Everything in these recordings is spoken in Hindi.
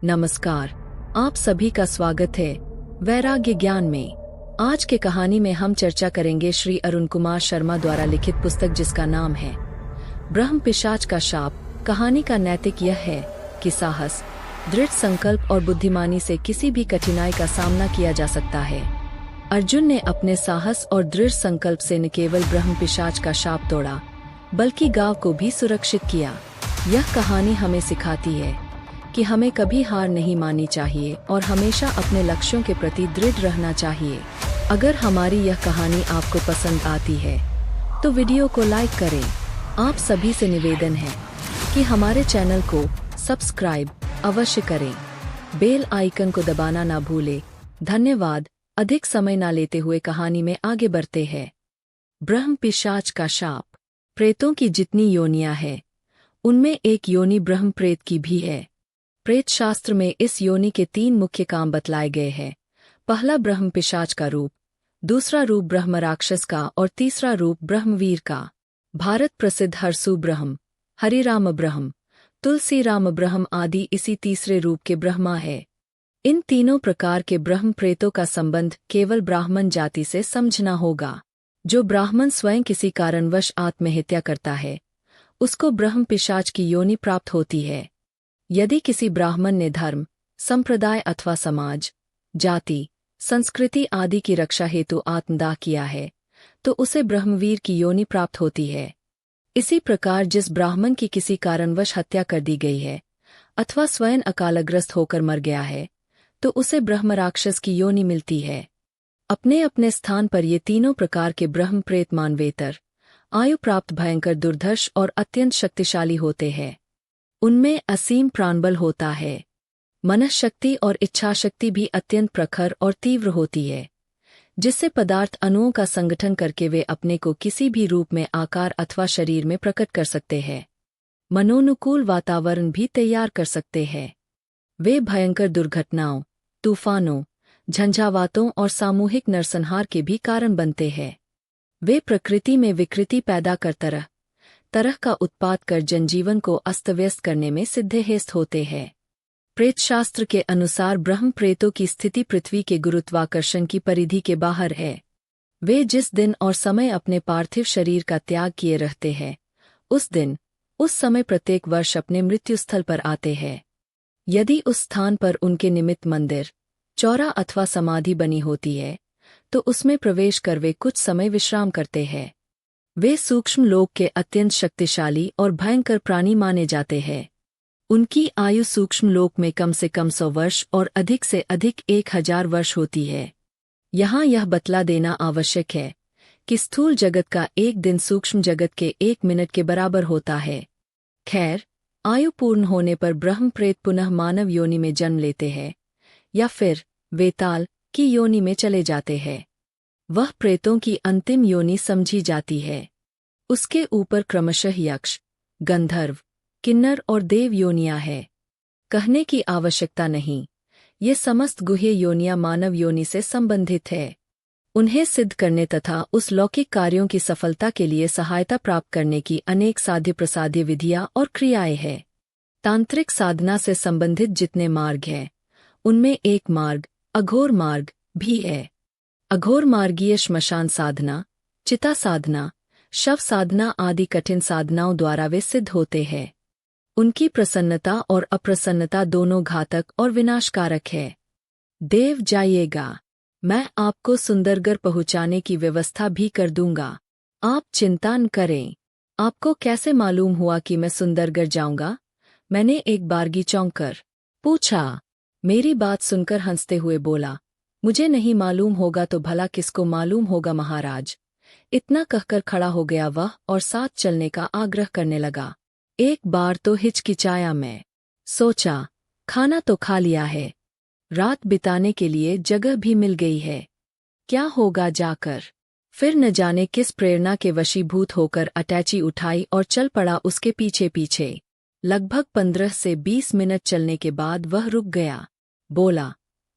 नमस्कार, आप सभी का स्वागत है वैराग्य ज्ञान में। आज के कहानी में हम चर्चा करेंगे श्री अरुण कुमार शर्मा द्वारा लिखित पुस्तक जिसका नाम है ब्रह्म पिशाच का शाप। कहानी का नैतिक यह है कि साहस, दृढ़ संकल्प और बुद्धिमानी से किसी भी कठिनाई का सामना किया जा सकता है। अर्जुन ने अपने साहस और दृढ़ संकल्प से न केवल ब्रह्म पिशाच का शाप तोड़ा, बल्कि गांव को भी सुरक्षित किया। यह कहानी हमें सिखाती है कि हमें कभी हार नहीं माननी चाहिए और हमेशा अपने लक्ष्यों के प्रति दृढ़ रहना चाहिए। अगर हमारी यह कहानी आपको पसंद आती है तो वीडियो को लाइक करें। आप सभी से निवेदन है कि हमारे चैनल को सब्सक्राइब अवश्य करें, बेल आइकन को दबाना ना भूलें। धन्यवाद। अधिक समय ना लेते हुए कहानी में आगे बढ़ते हैं। ब्रह्म पिशाच का शाप। प्रेतों की जितनी योनियां हैं, उनमें एक योनि ब्रह्म प्रेत की भी है। प्रेत शास्त्र में इस योनि के 3 मुख्य काम बतलाए गए हैं। पहला ब्रह्म पिशाच का रूप, दूसरा रूप ब्रह्म राक्षस का और तीसरा रूप ब्रह्मवीर का। भारत प्रसिद्ध हरसु ब्रह्म, हरिराम ब्रह्म, तुलसी राम ब्रह्म आदि इसी तीसरे रूप के ब्रह्मा है। इन तीनों प्रकार के ब्रह्म प्रेतों का संबंध केवल ब्राह्मण जाति से समझना होगा। जो ब्राह्मण स्वयं किसी कारणवश आत्महत्या करता है, उसको ब्रह्म पिशाच की योनि प्राप्त होती है। यदि किसी ब्राह्मण ने धर्म, संप्रदाय अथवा समाज, जाति, संस्कृति आदि की रक्षा हेतु आत्मदाह किया है, तो उसे ब्रह्मवीर की योनि प्राप्त होती है। इसी प्रकार जिस ब्राह्मण की किसी कारणवश हत्या कर दी गई है अथवा स्वयं अकालग्रस्त होकर मर गया है, तो उसे ब्रह्म राक्षस की योनि मिलती है। अपने अपने स्थान पर ये तीनों प्रकार के ब्रह्म प्रेत मानवेतर, आयु प्राप्त भयंकर दुर्धर्ष और अत्यंत शक्तिशाली होते हैं। उनमें असीम प्राणबल होता है। मनःशक्ति और इच्छाशक्ति भी अत्यंत प्रखर और तीव्र होती है, जिससे पदार्थ अणुओं का संगठन करके वे अपने को किसी भी रूप में आकार अथवा शरीर में प्रकट कर सकते हैं। मनोनुकूल वातावरण भी तैयार कर सकते हैं। वे भयंकर दुर्घटनाओं, तूफानों, झंझावातों और सामूहिक नरसंहार के भी कारण बनते हैं। वे प्रकृति में विकृति पैदा कर तरह तरह का उत्पात कर जनजीवन को अस्तव्यस्त करने में सिद्धेहस्त होते हैं। प्रेत शास्त्र के अनुसार ब्रह्म प्रेतों की स्थिति पृथ्वी के गुरुत्वाकर्षण की परिधि के बाहर है। वे जिस दिन और समय अपने पार्थिव शरीर का त्याग किए रहते हैं, उस दिन, उस समय प्रत्येक वर्ष अपने मृत्युस्थल पर आते हैं। यदि उस स्थान पर उनके निमित्त मंदिर, चौरा अथवा समाधि बनी होती है, तो उसमें प्रवेश कर वे कुछ समय विश्राम करते हैं। वे सूक्ष्म लोक के अत्यंत शक्तिशाली और भयंकर प्राणी माने जाते हैं। उनकी आयु सूक्ष्म लोक में कम से कम 100 वर्ष और अधिक से अधिक 1000 वर्ष होती है। यहाँ यह बतला देना आवश्यक है कि स्थूल जगत का एक दिन सूक्ष्म जगत के 1 मिनट के बराबर होता है। खैर, आयु पूर्ण होने पर ब्रह्म प्रेत पुनः मानव योनि में जन्म लेते हैं या फिर वेताल की योनि में चले जाते हैं। वह प्रेतों की अंतिम योनि समझी जाती है। उसके ऊपर क्रमशः यक्ष, गंधर्व, किन्नर और देव योनियां है। कहने की आवश्यकता नहीं, ये समस्त गुह्य योनियां मानव योनि से संबंधित है। उन्हें सिद्ध करने तथा उस लौकिक कार्यों की सफलता के लिए सहायता प्राप्त करने की अनेक साध्य प्रसाध्य विधियां और क्रियाएं हैं। तांत्रिक साधना से संबंधित जितने मार्ग हैं, उनमें एक मार्ग अघोर मार्ग भी है। अघोर मार्गीय श्मशान साधना, चिता साधना, शव साधना आदि कठिन साधनाओं द्वारा वे सिद्ध होते हैं। उनकी प्रसन्नता और अप्रसन्नता दोनों घातक और विनाशकारक है। देव जाइएगा, मैं आपको सुंदरगढ़ पहुंचाने की व्यवस्था भी कर दूंगा। आप चिंता न करें। आपको कैसे मालूम हुआ कि मैं सुंदरगढ़ जाऊंगा? मैंने एक बारगी चौंक कर पूछा। मेरी बात सुनकर हंसते हुए बोला, मुझे नहीं मालूम होगा तो भला किसको मालूम होगा महाराज। इतना कहकर खड़ा हो गया वह और साथ चलने का आग्रह करने लगा। एक बार तो हिचकिचाया मैं। सोचा, खाना तो खा लिया है, रात बिताने के लिए जगह भी मिल गई है, क्या होगा जाकर। फिर न जाने किस प्रेरणा के वशीभूत होकर अटैची उठाई और चल पड़ा उसके पीछे पीछे। लगभग 15 से 20 मिनट चलने के बाद वह रुक गया। बोला,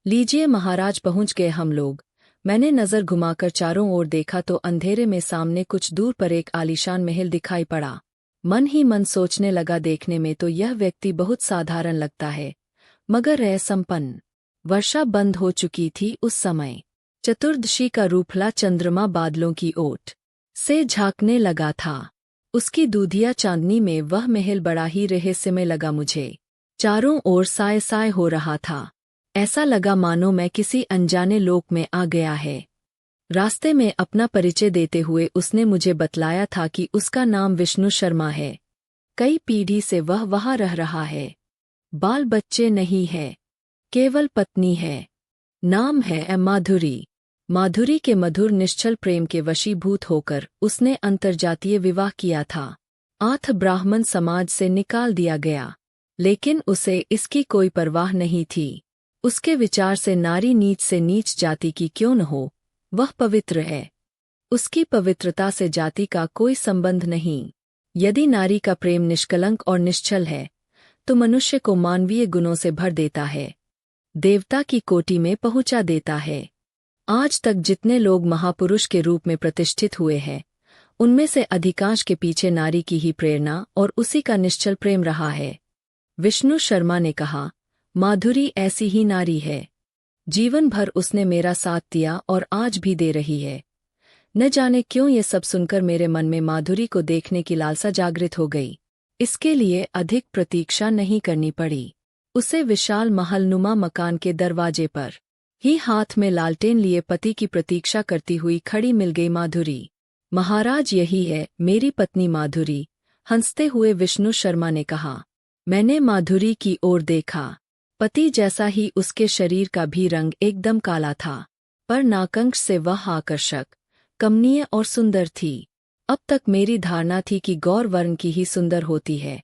लीजिए महाराज, पहुंच गए हम लोग। मैंने नजर घुमाकर चारों ओर देखा तो अंधेरे में सामने कुछ दूर पर एक आलीशान महल दिखाई पड़ा। मन ही मन सोचने लगा, देखने में तो यह व्यक्ति बहुत साधारण लगता है, मगर संपन्न। वर्षा बंद हो चुकी थी उस समय। चतुर्दशी का रूपला चंद्रमा बादलों की ओट से झांकने लगा था। उसकी दूधिया चांदनी में वह महल बड़ा ही रहस्यमय लगा मुझे। चारों ओर साय साय हो रहा था। ऐसा लगा मानो मैं किसी अनजाने लोक में आ गया है। रास्ते में अपना परिचय देते हुए उसने मुझे बतलाया था कि उसका नाम विष्णु शर्मा है। कई पीढ़ी से वह वहां रह रहा है। बाल बच्चे नहीं है, केवल पत्नी है। नाम है माधुरी। माधुरी के मधुर निश्चल प्रेम के वशीभूत होकर उसने अंतर्जातीय विवाह किया था। आठ ब्राह्मण समाज से निकाल दिया गया, लेकिन उसे इसकी कोई परवाह नहीं थी। उसके विचार से नारी नीच से नीच जाति की क्यों न हो, वह पवित्र है। उसकी पवित्रता से जाति का कोई संबंध नहीं। यदि नारी का प्रेम निष्कलंक और निश्चल है, तो मनुष्य को मानवीय गुणों से भर देता है, देवता की कोटि में पहुंचा देता है। आज तक जितने लोग महापुरुष के रूप में प्रतिष्ठित हुए हैं, उनमें से अधिकांश के पीछे नारी की ही प्रेरणा और उसी का निश्चल प्रेम रहा है। विष्णु शर्मा ने कहा, माधुरी ऐसी ही नारी है। जीवन भर उसने मेरा साथ दिया और आज भी दे रही है। न जाने क्यों ये सब सुनकर मेरे मन में माधुरी को देखने की लालसा जागृत हो गई। इसके लिए अधिक प्रतीक्षा नहीं करनी पड़ी। उसे विशाल महलनुमा मकान के दरवाजे पर ही हाथ में लालटेन लिए पति की प्रतीक्षा करती हुई खड़ी मिल गई माधुरी। महाराज, यही है मेरी पत्नी माधुरी, हंसते हुए विष्णु शर्मा ने कहा। मैंने माधुरी की ओर देखा। पति जैसा ही उसके शरीर का भी रंग एकदम काला था, पर नाकंश से वह आकर्षक, कमनीय और सुंदर थी। अब तक मेरी धारणा थी कि गौर वर्ण की ही सुंदर होती है,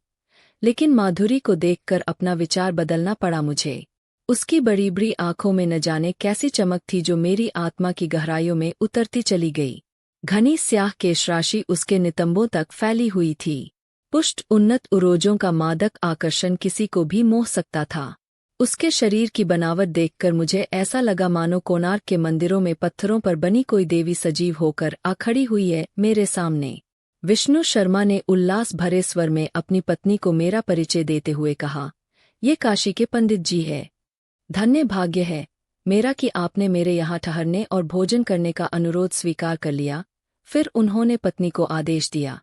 लेकिन माधुरी को देखकर अपना विचार बदलना पड़ा मुझे। उसकी बड़ी बड़ी आंखों में न जाने कैसी चमक थी जो मेरी आत्मा की गहराइयों में उतरती चली गई। घनी स्याह केशराशि उसके नितंबों तक फैली हुई थी। पुष्ट उन्नत उरोजों का मादक आकर्षण किसी को भी मोह सकता था। उसके शरीर की बनावट देखकर मुझे ऐसा लगा मानो कोणार्क के मंदिरों में पत्थरों पर बनी कोई देवी सजीव होकर आ खड़ी हुई है मेरे सामने। विष्णु शर्मा ने उल्लास भरे स्वर में अपनी पत्नी को मेरा परिचय देते हुए कहा, ये काशी के पंडित जी है। धन्य भाग्य है मेरा कि आपने मेरे यहाँ ठहरने और भोजन करने का अनुरोध स्वीकार कर लिया। फिर उन्होंने पत्नी को आदेश दिया,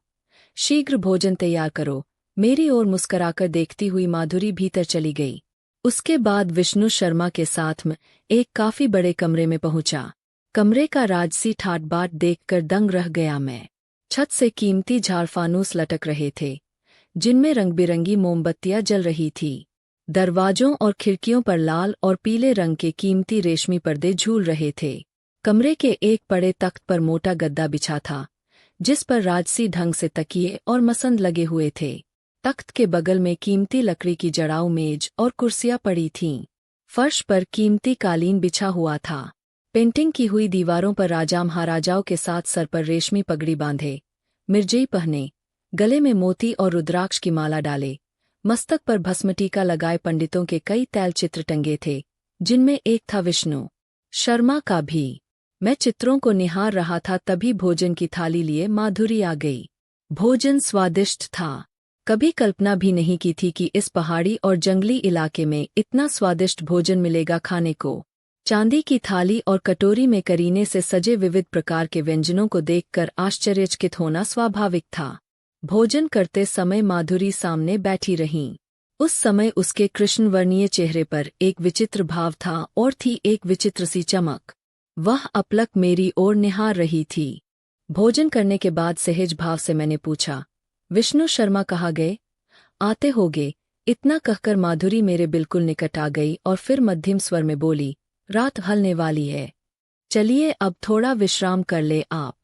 शीघ्र भोजन तैयार करो। मेरी ओर मुस्कराकर देखती हुई माधुरी भीतर चली गई। उसके बाद विष्णु शर्मा के साथ में एक काफी बड़े कमरे में पहुंचा। कमरे का राजसी ठाट बाट देखकर दंग रह गया मैं। छत से कीमती झाड़फानूस लटक रहे थे, जिनमें रंग-बिरंगी मोमबत्तियां जल रही थी। दरवाजों और खिड़कियों पर लाल और पीले रंग के कीमती रेशमी पर्दे झूल रहे थे। कमरे के एक बड़े तख्त पर मोटा गद्दा बिछा था, जिस पर राजसी ढंग से तकिए और मसंद लगे हुए थे। तख्त के बगल में कीमती लकड़ी की जड़ाऊ मेज और कुर्सियां पड़ी थीं। फर्श पर कीमती कालीन बिछा हुआ था। पेंटिंग की हुई दीवारों पर राजा महाराजाओं के साथ सर पर रेशमी पगड़ी बांधे, मिर्जई पहने, गले में मोती और रुद्राक्ष की माला डाले, मस्तक पर भस्म टीका लगाए पंडितों के कई तैलचित्र टंगे थे, जिनमें एक था विष्णु शर्मा का भी। मैं चित्रों को निहार रहा था तभी भोजन की थाली लिए माधुरी आ गई। भोजन स्वादिष्ट था। कभी कल्पना भी नहीं की थी कि इस पहाड़ी और जंगली इलाके में इतना स्वादिष्ट भोजन मिलेगा खाने को। चांदी की थाली और कटोरी में करीने से सजे विविध प्रकार के व्यंजनों को देखकर आश्चर्यचकित होना स्वाभाविक था। भोजन करते समय माधुरी सामने बैठी रहीं। उस समय उसके कृष्णवर्णीय चेहरे पर एक विचित्र भाव था और थी एक विचित्र सी चमक। वह अपलक मेरी ओर निहार रही थी। भोजन करने के बाद सहज भाव से मैंने पूछा, विष्णु शर्मा कहाँ गए? आते होगे। इतना कहकर माधुरी मेरे बिल्कुल निकट आ गई और फिर मध्यम स्वर में बोली, रात ढलने वाली है, चलिए अब थोड़ा विश्राम कर ले आप।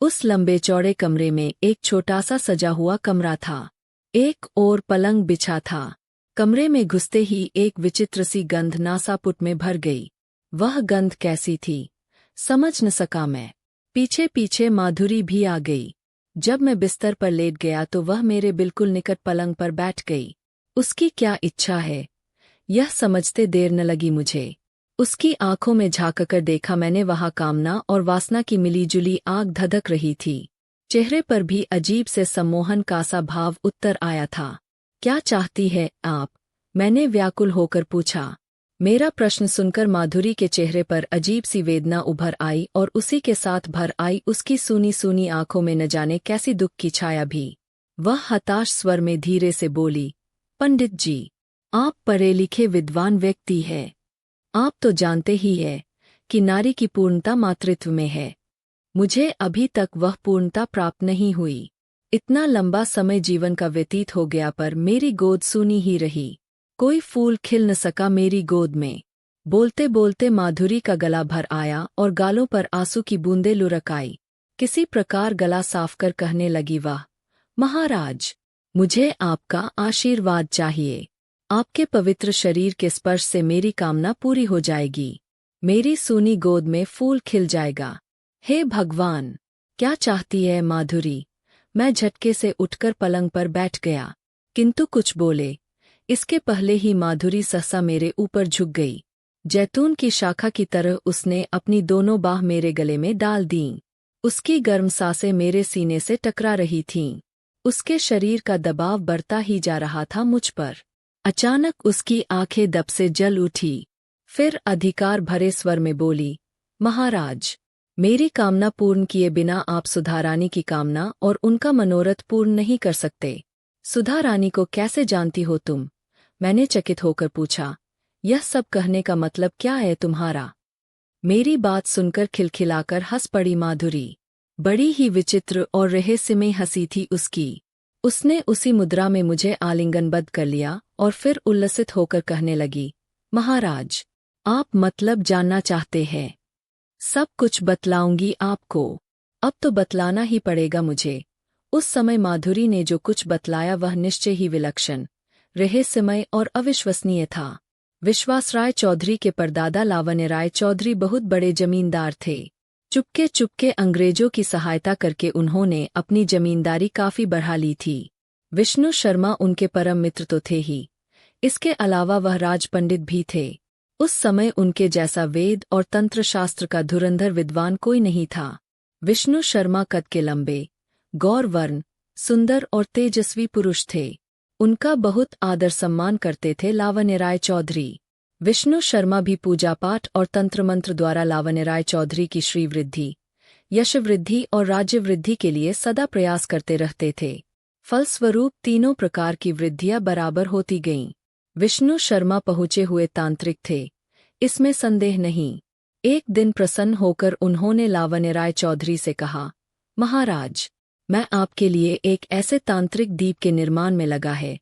उस लंबे चौड़े कमरे में एक छोटा सा सजा हुआ कमरा था। एक और पलंग बिछा था। कमरे में घुसते ही एक विचित्र सी गंध नासापुट में भर गई। वह गंध कैसी थी समझ न सका मैं। पीछे पीछे माधुरी भी आ गई। जब मैं बिस्तर पर लेट गया तो वह मेरे बिल्कुल निकट पलंग पर बैठ गई। उसकी क्या इच्छा है, यह समझते देर न लगी मुझे। उसकी आंखों में झांककर देखा मैंने, वहां कामना और वासना की मिलीजुली आग धधक रही थी। चेहरे पर भी अजीब से सम्मोहन का सा भाव उत्तर आया था। क्या चाहती है आप? मैंने व्याकुल होकर पूछा। मेरा प्रश्न सुनकर माधुरी के चेहरे पर अजीब सी वेदना उभर आई और उसी के साथ भर आई उसकी सूनी सूनी आंखों में न जाने कैसी दुख की छाया भी। वह हताश स्वर में धीरे से बोली, पंडित जी, आप पढ़े लिखे विद्वान व्यक्ति हैं। आप तो जानते ही है कि नारी की पूर्णता मातृत्व में है। मुझे अभी तक वह पूर्णता प्राप्त नहीं हुई। इतना लंबा समय जीवन का व्यतीत हो गया पर मेरी गोद सूनी ही रही। कोई फूल खिल न सका मेरी गोद में। बोलते बोलते माधुरी का गला भर आया और गालों पर आंसू की बूंदें लुढ़क आई। किसी प्रकार गला साफ कर कहने लगी, वाह महाराज, मुझे आपका आशीर्वाद चाहिए। आपके पवित्र शरीर के स्पर्श से मेरी कामना पूरी हो जाएगी। मेरी सूनी गोद में फूल खिल जाएगा। हे भगवान, क्या चाहती है माधुरी? मैं झटके से उठकर पलंग पर बैठ गया, किंतु कुछ बोले इसके पहले ही माधुरी सहसा मेरे ऊपर झुक गई। जैतून की शाखा की तरह उसने अपनी दोनों बाह मेरे गले में डाल दीं। उसकी गर्म सांसें मेरे सीने से टकरा रही थीं। उसके शरीर का दबाव बढ़ता ही जा रहा था मुझ पर। अचानक उसकी आंखें दब से जल उठी। फिर अधिकार भरे स्वर में बोली, महाराज, मेरी कामना पूर्ण किए बिना आप सुधा रानी की कामना और उनका मनोरथ पूर्ण नहीं कर सकते। सुधा रानी को कैसे जानती हो तुम? मैंने चकित होकर पूछा। यह सब कहने का मतलब क्या है तुम्हारा? मेरी बात सुनकर खिलखिलाकर हंस पड़ी माधुरी। बड़ी ही विचित्र और रहस्यमय हंसी थी उसकी। उसने उसी मुद्रा में मुझे आलिंगनबद्ध कर लिया और फिर उल्लसित होकर कहने लगी, महाराज, आप मतलब जानना चाहते हैं? सब कुछ बतलाऊंगी आपको। अब तो बतलाना ही पड़ेगा मुझे। उस समय माधुरी ने जो कुछ बतलाया वह निश्चय ही विलक्षण, रहस्यमय और अविश्वसनीय था। विश्वासराय चौधरी के परदादा लावण्य राय चौधरी बहुत बड़े जमींदार थे। चुपके चुपके अंग्रेजों की सहायता करके उन्होंने अपनी जमींदारी काफी बढ़ा ली थी। विष्णु शर्मा उनके परम मित्र तो थे ही, इसके अलावा वह राजपंडित भी थे। उस समय उनके जैसा वेद और तंत्र शास्त्र का धुरंधर विद्वान कोई नहीं था। विष्णु शर्मा कद के लंबे, गौरवर्ण, सुंदर और तेजस्वी पुरुष थे। उनका बहुत आदर सम्मान करते थे लावण्य राय चौधरी। विष्णु शर्मा भी पूजा पाठ और तंत्र मंत्र द्वारा लावण्य राय चौधरी की श्री वृद्धि, यश वृद्धि और राज्य वृद्धि के लिए सदा प्रयास करते रहते थे। फलस्वरूप तीनों प्रकार की वृद्धियां बराबर होती गईं। विष्णु शर्मा पहुँचे हुए तांत्रिक थे, इसमें संदेह नहीं। एक दिन प्रसन्न होकर उन्होंने लावण्य राय चौधरी से कहा, महाराज, मैं आपके लिए एक ऐसे तांत्रिक दीप के निर्माण में लगा है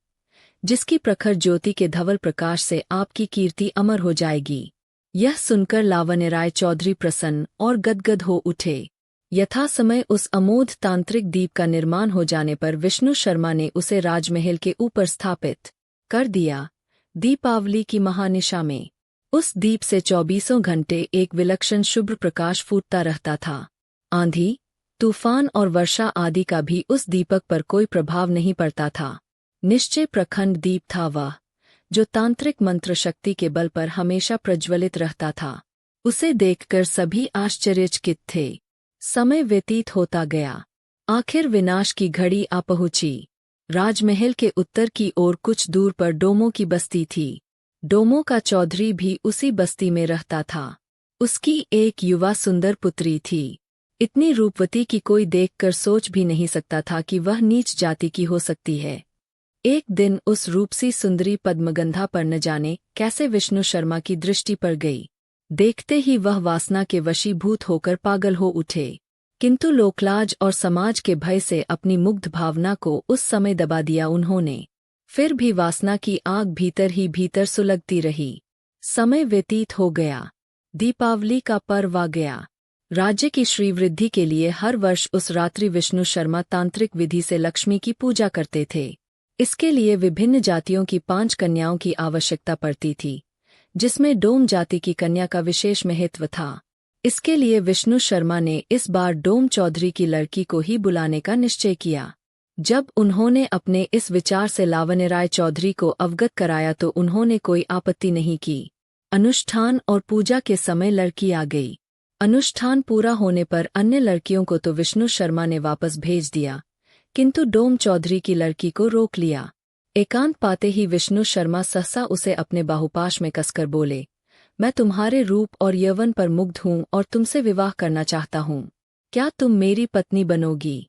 जिसकी प्रखर ज्योति के धवल प्रकाश से आपकी कीर्ति अमर हो जाएगी। यह सुनकर लावण्य राय चौधरी प्रसन्न और गदगद हो उठे। यथा समय उस अमोघ तांत्रिक दीप का निर्माण हो जाने पर विष्णु शर्मा ने उसे राजमहल के ऊपर स्थापित कर दिया। दीपावली की महानिशा में उस दीप से 24 घंटे एक विलक्षण शुभ्र प्रकाश फूटता रहता था। आंधी, तूफान और वर्षा आदि का भी उस दीपक पर कोई प्रभाव नहीं पड़ता था। निश्चय प्रखंड दीप था वह, जो तांत्रिक मंत्र शक्ति के बल पर हमेशा प्रज्वलित रहता था। उसे देखकर सभी आश्चर्यचकित थे। समय व्यतीत होता गया। आखिर विनाश की घड़ी आ पहुंची। राजमहल के उत्तर की ओर कुछ दूर पर डोमो की बस्ती थी। डोमो का चौधरी भी उसी बस्ती में रहता था। उसकी एक युवा सुंदर पुत्री थी। इतनी रूपवती कि कोई देखकर सोच भी नहीं सकता था कि वह नीच जाति की हो सकती है। एक दिन उस रूपसी सुंदरी पद्मगंधा पर न जाने कैसे विष्णु शर्मा की दृष्टि पड़ गई। देखते ही वह वासना के वशीभूत होकर पागल हो उठे, किंतु लोकलाज और समाज के भय से अपनी मुग्ध भावना को उस समय दबा दिया उन्होंने। फिर भी वासना की आग भीतर ही भीतर सुलगती रही। समय व्यतीत हो गया। दीपावली का पर्व आ गया। राज्य की श्रीवृद्धि के लिए हर वर्ष उस रात्रि विष्णु शर्मा तांत्रिक विधि से लक्ष्मी की पूजा करते थे। इसके लिए विभिन्न जातियों की 5 कन्याओं की आवश्यकता पड़ती थी, जिसमें डोम जाति की कन्या का विशेष महत्व था। इसके लिए विष्णु शर्मा ने इस बार डोम चौधरी की लड़की को ही बुलाने का निश्चय किया। जब उन्होंने अपने इस विचार से लावण्य राय चौधरी को अवगत कराया तो उन्होंने कोई आपत्ति नहीं की। अनुष्ठान और पूजा के समय लड़की आ गई। अनुष्ठान पूरा होने पर अन्य लड़कियों को तो विष्णु शर्मा ने वापस भेज दिया, किंतु डोम चौधरी की लड़की को रोक लिया। एकांत पाते ही विष्णु शर्मा सहसा उसे अपने बाहुपाश में कसकर बोले, मैं तुम्हारे रूप और यौवन पर मुग्ध हूँ और तुमसे विवाह करना चाहता हूँ। क्या तुम मेरी पत्नी बनोगी?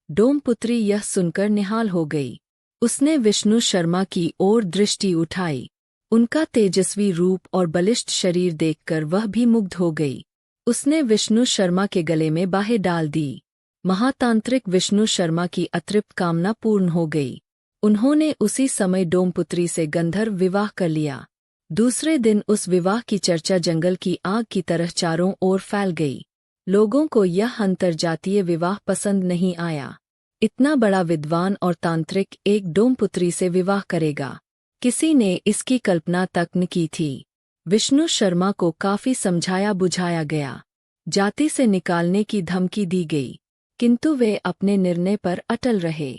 डोमपुत्री यह सुनकर निहाल हो गई। उसने विष्णु शर्मा की ओर दृष्टि उठाई। उनका तेजस्वी रूप और बलिष्ठ शरीर देखकर वह भी मुग्ध हो गई। उसने विष्णु शर्मा के गले में बाहें डाल दी। महातांत्रिक विष्णु शर्मा की अतृप्त कामना पूर्ण हो गई। उन्होंने उसी समय डोमपुत्री से गंधर्व विवाह कर लिया। दूसरे दिन उस विवाह की चर्चा जंगल की आग की तरह चारों ओर फैल गई। लोगों को यह अंतरजातीय विवाह पसंद नहीं आया। इतना बड़ा विद्वान और तांत्रिक एक डोमपुत्री से विवाह करेगा, किसी ने इसकी कल्पना तक न की थी। विष्णु शर्मा को काफी समझाया बुझाया गया, जाति से निकालने की धमकी दी गई, किंतु वे अपने निर्णय पर अटल रहे।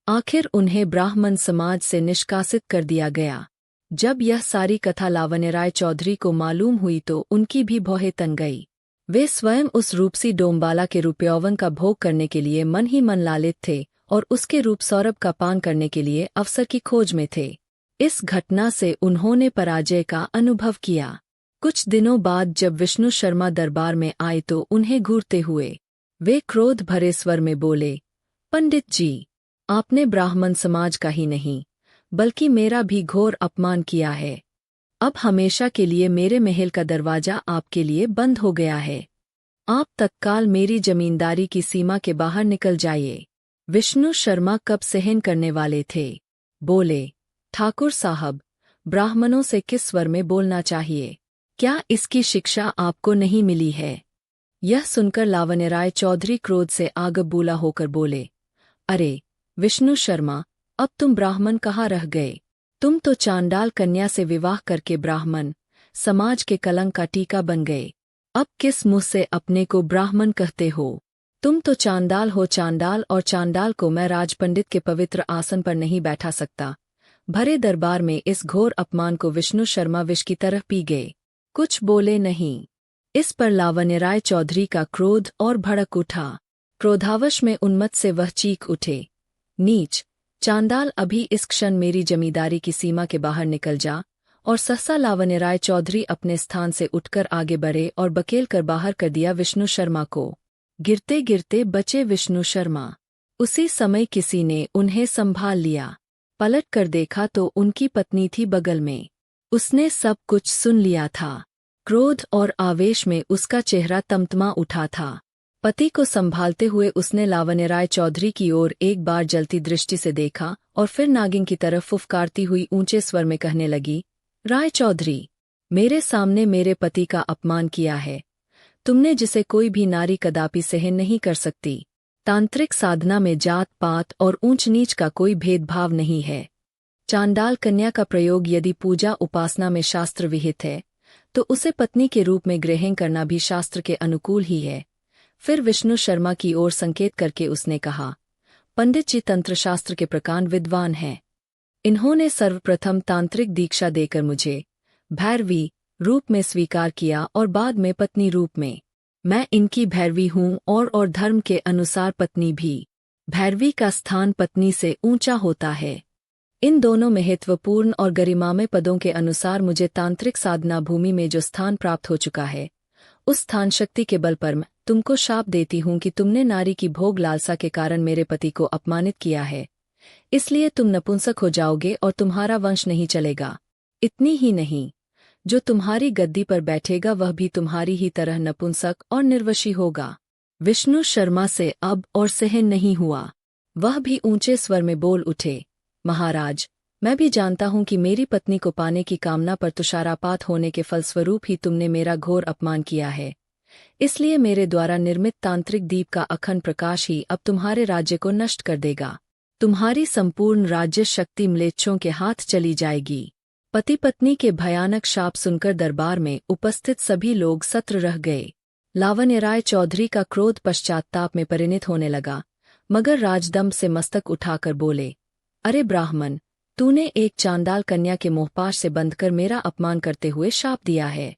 आखिर उन्हें ब्राह्मण समाज से निष्कासित कर दिया गया। जब यह सारी कथा लावण्य राय चौधरी को मालूम हुई तो उनकी भी भौहें तन गई। वे स्वयं उस रूपसी डोमबाला के रूपयौवन का भोग करने के लिए मन ही मन लालित थे और उसके रूप सौरभ का पान करने के लिए अवसर की खोज में थे। इस घटना से उन्होंने पराजय का अनुभव किया। कुछ दिनों बाद जब विष्णु शर्मा दरबार में आए तो उन्हें घूरते हुए वे क्रोध भरे स्वर में बोले, पंडित जी, आपने ब्राह्मण समाज का ही नहीं बल्कि मेरा भी घोर अपमान किया है। अब हमेशा के लिए मेरे महल का दरवाजा आपके लिए बंद हो गया है। आप तत्काल मेरी जमींदारी की सीमा के बाहर निकल जाइए। विष्णु शर्मा कब सहन करने वाले थे, बोले, ठाकुर साहब, ब्राह्मणों से किस स्वर में बोलना चाहिए? क्या इसकी शिक्षा आपको नहीं मिली है? यह सुनकर लावण्य राय चौधरी क्रोध से आग बबूला होकर बोले, अरे विष्णु शर्मा, अब तुम ब्राह्मण कहाँ रह गए? तुम तो चांडाल कन्या से विवाह करके ब्राह्मण समाज के कलंक का टीका बन गए। अब किस मुँह से अपने को ब्राह्मण कहते हो? तुम तो चांडाल हो चांडाल, और चांडाल को मैं राजपंडित के पवित्र आसन पर नहीं बैठा सकता। भरे दरबार में इस घोर अपमान को विष्णु शर्मा विष की तरह पी गए, कुछ बोले नहीं। इस पर लावण्य राय चौधरी का क्रोध और भड़क उठा। क्रोधावश में उन्मत्त से वह चीख उठे, नीच चांडाल, अभी इस क्षण मेरी जमींदारी की सीमा के बाहर निकल जा। और सहसा लावण्य राय चौधरी अपने स्थान से उठकर आगे बढ़े और बकेल कर बाहर कर दिया विष्णु शर्मा को। गिरते गिरते बचे विष्णु शर्मा। उसी समय किसी ने उन्हें संभाल लिया। पलट कर देखा तो उनकी पत्नी थी बगल में। उसने सब कुछ सुन लिया था। क्रोध और आवेश में उसका चेहरा तमतमा उठा था। पति को संभालते हुए उसने लावण्य राय चौधरी की ओर एक बार जलती दृष्टि से देखा और फिर नागिन की तरफ फुफकारती हुई ऊंचे स्वर में कहने लगी, राय चौधरी, मेरे सामने मेरे पति का अपमान किया है तुमने, जिसे कोई भी नारी कदापि सहन नहीं कर सकती। तांत्रिक साधना में जात पात और ऊंच नीच का कोई भेदभाव नहीं है। चांडाल कन्या का प्रयोग यदि पूजा उपासना में शास्त्र विहित है तो उसे पत्नी के रूप में ग्रहण करना भी शास्त्र के अनुकूल ही है। फिर विष्णु शर्मा की ओर संकेत करके उसने कहा, पंडित जी तंत्रशास्त्र के प्रकांड विद्वान हैं। इन्होंने सर्वप्रथम तांत्रिक दीक्षा देकर मुझे भैरवी रूप में स्वीकार किया और बाद में पत्नी रूप में। मैं इनकी भैरवी हूँ और धर्म के अनुसार पत्नी भी। भैरवी का स्थान पत्नी से ऊंचा होता है। इन दोनों महत्वपूर्ण और गरिमामय पदों के अनुसार मुझे तांत्रिक साधना भूमि में जो स्थान प्राप्त हो चुका है, उस स्थान शक्ति के बल पर मैं तुमको शाप देती हूँ कि तुमने नारी की भोग लालसा के कारण मेरे पति को अपमानित किया है, इसलिए तुम नपुंसक हो जाओगे और तुम्हारा वंश नहीं चलेगा। इतनी ही नहीं, जो तुम्हारी गद्दी पर बैठेगा वह भी तुम्हारी ही तरह नपुंसक और निर्वशी होगा। विष्णु शर्मा से अब और सहन नहीं हुआ। वह भी ऊंचे स्वर में बोल उठे, महाराज, मैं भी जानता हूँ कि मेरी पत्नी को पाने की कामना पर तुषारापात होने के फलस्वरूप ही तुमने मेरा घोर अपमान किया है। इसलिए मेरे द्वारा निर्मित तांत्रिक दीप का अखंड प्रकाश ही अब तुम्हारे राज्य को नष्ट कर देगा। तुम्हारी संपूर्ण राज्य शक्ति म्लेच्छों के हाथ चली जाएगी। पति पत्नी के भयानक शाप सुनकर दरबार में उपस्थित सभी लोग सत्र रह गए। लावण्य राय चौधरी का क्रोध पश्चात्ताप में परिणत होने लगा, मगर राजदम्भ से मस्तक उठाकर बोले, अरे ब्राह्मण, तूने एक चांडाल कन्या के मोहपाश से बंधकर मेरा अपमान करते हुए शाप दिया है।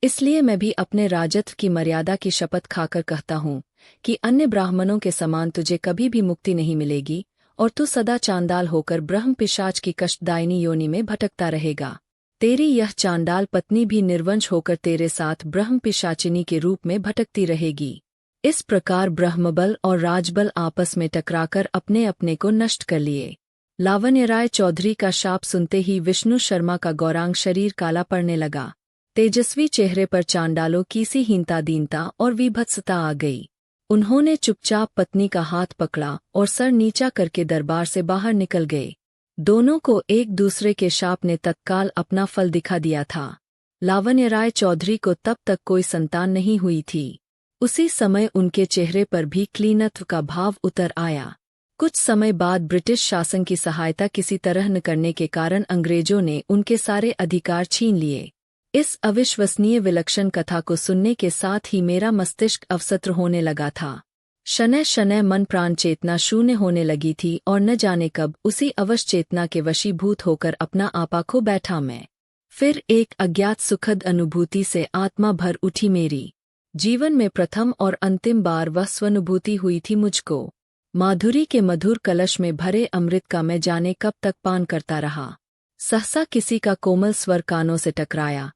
इसलिए मैं भी अपने राजत्व की मर्यादा की शपथ खाकर कहता हूँ कि अन्य ब्राह्मणों के समान तुझे कभी भी मुक्ति नहीं मिलेगी और तू सदा चांडाल होकर ब्रह्म पिशाच की कष्टदायिनी योनि में भटकता रहेगा। तेरी यह चांडाल पत्नी भी निर्वंश होकर तेरे साथ ब्रह्म पिशाचिनी के रूप में भटकती रहेगी। इस प्रकार ब्रह्मबल और राजबल आपस में टकराकर अपने अपने को नष्ट कर लिए। लावण्य राय चौधरी का शाप सुनते ही विष्णु शर्मा का गौरांग शरीर काला पड़ने लगा। तेजस्वी चेहरे पर चांडालों की सी हीनता दीनता और विभत्सता आ गई। उन्होंने चुपचाप पत्नी का हाथ पकड़ा और सर नीचा करके दरबार से बाहर निकल गए। दोनों को एक दूसरे के शाप ने तत्काल अपना फल दिखा दिया था। लावण्य राय चौधरी को तब तक कोई संतान नहीं हुई थी। उसी समय उनके चेहरे पर भी क्लीनत्व का भाव उतर आया। कुछ समय बाद ब्रिटिश शासन की सहायता किसी तरह न करने के कारण अंग्रेजों ने उनके सारे अधिकार छीन लिए। इस अविश्वसनीय विलक्षण कथा को सुनने के साथ ही मेरा मस्तिष्क अवसत्र होने लगा था। शनैः शनैः मन प्राण चेतना शून्य होने लगी थी और न जाने कब उसी अवश चेतना के वशीभूत होकर अपना आपा खो बैठा मैं। फिर एक अज्ञात सुखद अनुभूति से आत्मा भर उठी मेरी। जीवन में प्रथम और अंतिम बार वह स्वानुभूति हुई थी मुझको। माधुरी के मधुर कलश में भरे अमृत का मैं जाने कब तक पान करता रहा। सहसा किसी का कोमल स्वर कानों से टकराया,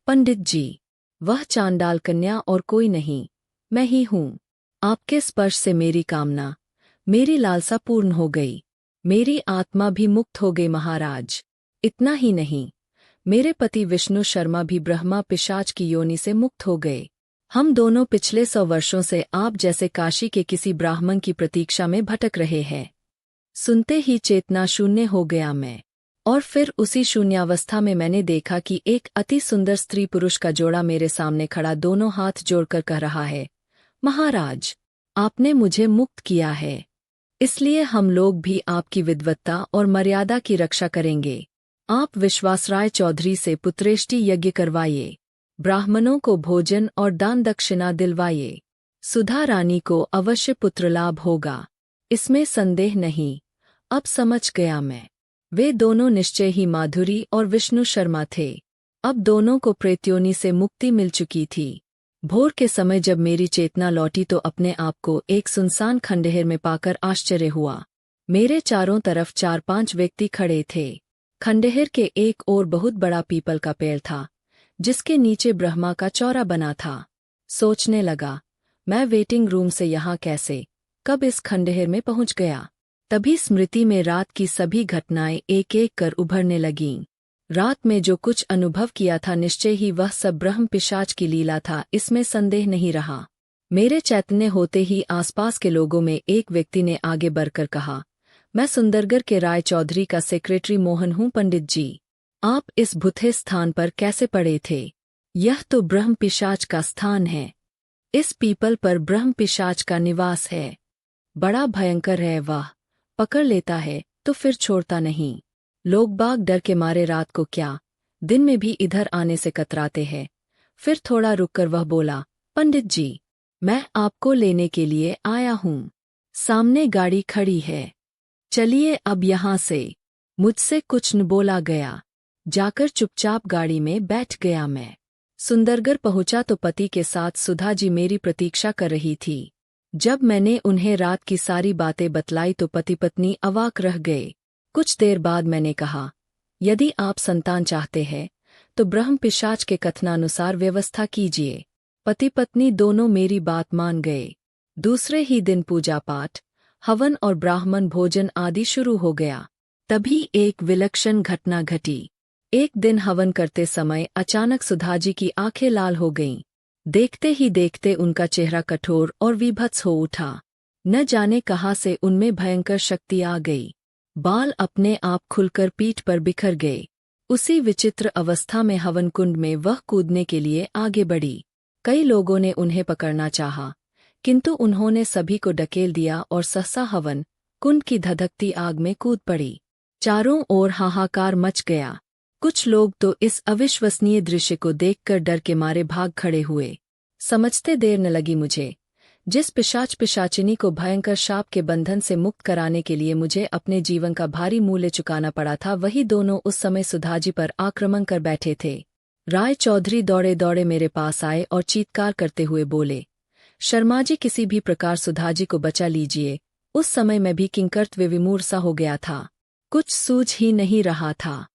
पंडित जी, वह चांडाल कन्या और कोई नहीं, मैं ही हूँ। आपके स्पर्श से मेरी कामना, मेरी लालसा पूर्ण हो गई। मेरी आत्मा भी मुक्त हो गई महाराज। इतना ही नहीं, मेरे पति विष्णु शर्मा भी ब्रह्मा पिशाच की योनि से मुक्त हो गए। हम दोनों पिछले 100 वर्षों से आप जैसे काशी के किसी ब्राह्मण की प्रतीक्षा में भटक रहे हैं। सुनते ही चेतना शून्य हो गया मैं। और फिर उसी शून्यावस्था में मैंने देखा कि एक अति सुंदर स्त्री पुरुष का जोड़ा मेरे सामने खड़ा दोनों हाथ जोड़कर कह रहा है, महाराज, आपने मुझे मुक्त किया है, इसलिए हम लोग भी आपकी विद्वत्ता और मर्यादा की रक्षा करेंगे। आप विश्वासराय चौधरी से पुत्रेष्टि यज्ञ करवाइए, ब्राह्मणों को भोजन और दान दक्षिणा दिलवाइए। सुधा रानी को अवश्य पुत्र लाभ होगा, इसमें संदेह नहीं। अब समझ गया मैं। वे दोनों निश्चय ही माधुरी और विष्णु शर्मा थे। अब दोनों को प्रेत्योनि से मुक्ति मिल चुकी थी। भोर के समय जब मेरी चेतना लौटी तो अपने आप को एक सुनसान खंडहर में पाकर आश्चर्य हुआ। मेरे चारों तरफ 4-5 व्यक्ति खड़े थे। खंडहर के एक ओर बहुत बड़ा पीपल का पेड़ था, जिसके नीचे ब्रह्मा का चौरा बना था। सोचने लगा, मैं वेटिंग रूम से यहाँ कैसे, कब इस खंडहर में पहुँच गया। तभी स्मृति में रात की सभी घटनाएं एक एक कर उभरने लगीं। रात में जो कुछ अनुभव किया था निश्चय ही वह सब ब्रह्म पिशाच की लीला था, इसमें संदेह नहीं रहा। मेरे चैतन्य होते ही आसपास के लोगों में एक व्यक्ति ने आगे बढ़कर कहा, मैं सुंदरगढ़ के राय चौधरी का सेक्रेटरी मोहन हूँ पंडित जी। आप इस भूथे स्थान पर कैसे पड़े थे? यह तो ब्रह्म पिशाच का स्थान है। इस पीपल पर ब्रह्म पिशाच का निवास है। बड़ा भयंकर है वह, पकड़ लेता है तो फिर छोड़ता नहीं। लोग बाग डर के मारे रात को क्या, दिन में भी इधर आने से कतराते हैं। फिर थोड़ा रुककर वह बोला, पंडित जी, मैं आपको लेने के लिए आया हूँ। सामने गाड़ी खड़ी है, चलिए अब यहाँ से। मुझसे कुछ न बोला गया। जाकर चुपचाप गाड़ी में बैठ गया मैं। सुंदरगढ़ पहुंचा तो पति के साथ सुधा जी मेरी प्रतीक्षा कर रही थी। जब मैंने उन्हें रात की सारी बातें बतलाई तो पति पत्नी अवाक रह गए। कुछ देर बाद मैंने कहा, यदि आप संतान चाहते हैं तो ब्रह्म पिशाच के कथनानुसार व्यवस्था कीजिए। पति पत्नी दोनों मेरी बात मान गए। दूसरे ही दिन पूजा पाठ, हवन और ब्राह्मण भोजन आदि शुरू हो गया। तभी एक विलक्षण घटना घटी। एक दिन हवन करते समय अचानक सुधा जी की आंखें लाल हो गईं। देखते ही देखते उनका चेहरा कठोर और विभत्स हो उठा। न जाने कहाँ से उनमें भयंकर शक्ति आ गई। बाल अपने आप खुलकर पीठ पर बिखर गए। उसी विचित्र अवस्था में हवन कुंड में वह कूदने के लिए आगे बढ़ी। कई लोगों ने उन्हें पकड़ना चाहा, किंतु उन्होंने सभी को ढकेल दिया और सहसा हवन कुंड की धधकती आग में कूद पड़ी। चारों ओर हाहाकार मच गया। कुछ लोग तो इस अविश्वसनीय दृश्य को देखकर डर के मारे भाग खड़े हुए। समझते देर न लगी मुझे। जिस पिशाच पिशाचिनी को भयंकर शाप के बंधन से मुक्त कराने के लिए मुझे अपने जीवन का भारी मूल्य चुकाना पड़ा था, वही दोनों उस समय सुधाजी पर आक्रमण कर बैठे थे। राय चौधरी दौड़े दौड़े मेरे पास आए और चीत्कार करते हुए बोले, शर्मा जी, किसी भी प्रकार सुधाजी को बचा लीजिए, उस समय मैं भी किंकर्तव्य विमूढ़ सा हो गया था। कुछ सूझ ही नहीं रहा था।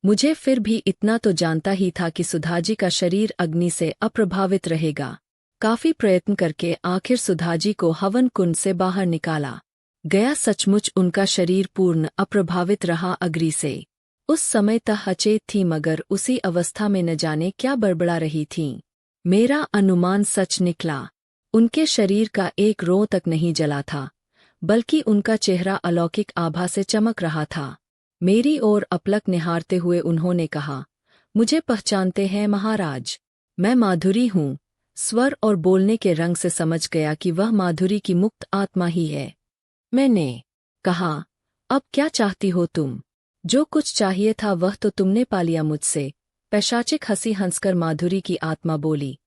मुझे फिर भी इतना तो जानता ही था कि सुधाजी का शरीर अग्नि से अप्रभावित रहेगा। काफी प्रयत्न करके आखिर सुधाजी को हवन कुंड से बाहर निकाला गया। सचमुच उनका शरीर पूर्ण अप्रभावित रहा अग्नि से। उस समय तक अचेत थी, मगर उसी अवस्था में न जाने क्या बड़बड़ा रही थीं। मेरा अनुमान सच निकला। उनके शरीर का एक रों तक नहीं जला था, बल्कि उनका चेहरा अलौकिक आभा से चमक रहा था। मेरी ओर अपलक निहारते हुए उन्होंने कहा, मुझे पहचानते हैं महाराज? मैं माधुरी हूँ। स्वर और बोलने के रंग से समझ गया कि वह माधुरी की मुक्त आत्मा ही है। मैंने कहा, अब क्या चाहती हो तुम? जो कुछ चाहिए था वह तो तुमने पा लिया मुझसे। पैशाचिक हंसी हंसकर माधुरी की आत्मा बोली,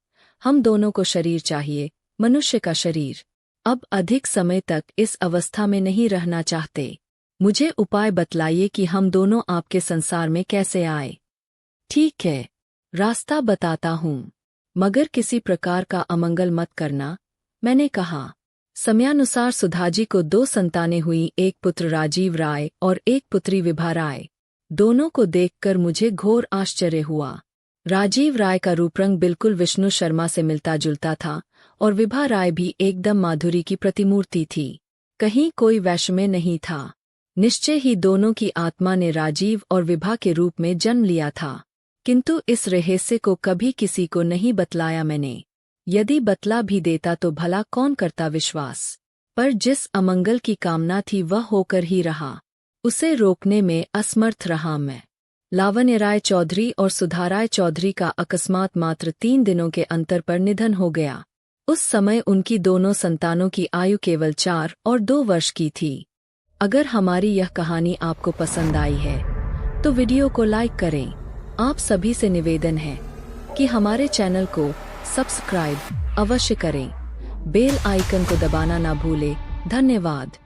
हम दोनों को शरीर चाहिए, मनुष्य का शरीर। अब अधिक समय तक इस अवस्था में नहीं रहना चाहते। मुझे उपाय बतलाइए कि हम दोनों आपके संसार में कैसे आए। ठीक है, रास्ता बताता हूँ, मगर किसी प्रकार का अमंगल मत करना, मैंने कहा। समयानुसार सुधाजी को 2 संतानें हुई, एक पुत्र राजीव राय और एक पुत्री विभा राय। दोनों को देखकर मुझे घोर आश्चर्य हुआ। राजीव राय का रूपरंग बिल्कुल विष्णु शर्मा से मिलता जुलता था और विभा राय भी एकदम माधुरी की प्रतिमूर्ति थी, कहीं कोई वैषम्य नहीं था। निश्चय ही दोनों की आत्मा ने राजीव और विभा के रूप में जन्म लिया था, किंतु इस रहस्य को कभी किसी को नहीं बतलाया मैंने। यदि बतला भी देता तो भला कौन करता विश्वास। पर जिस अमंगल की कामना थी वह होकर ही रहा। उसे रोकने में असमर्थ रहा मैं। लावण्य राय चौधरी और सुधा राय चौधरी का अकस्मात मात्र 3 दिनों के अंतर पर निधन हो गया। उस समय उनकी दोनों संतानों की आयु केवल 4 और 2 वर्ष की थी। अगर हमारी यह कहानी आपको पसंद आई है तो वीडियो को लाइक करें। आप सभी से निवेदन है कि हमारे चैनल को सब्सक्राइब अवश्य करें। बेल आइकन को दबाना ना भूलें। धन्यवाद।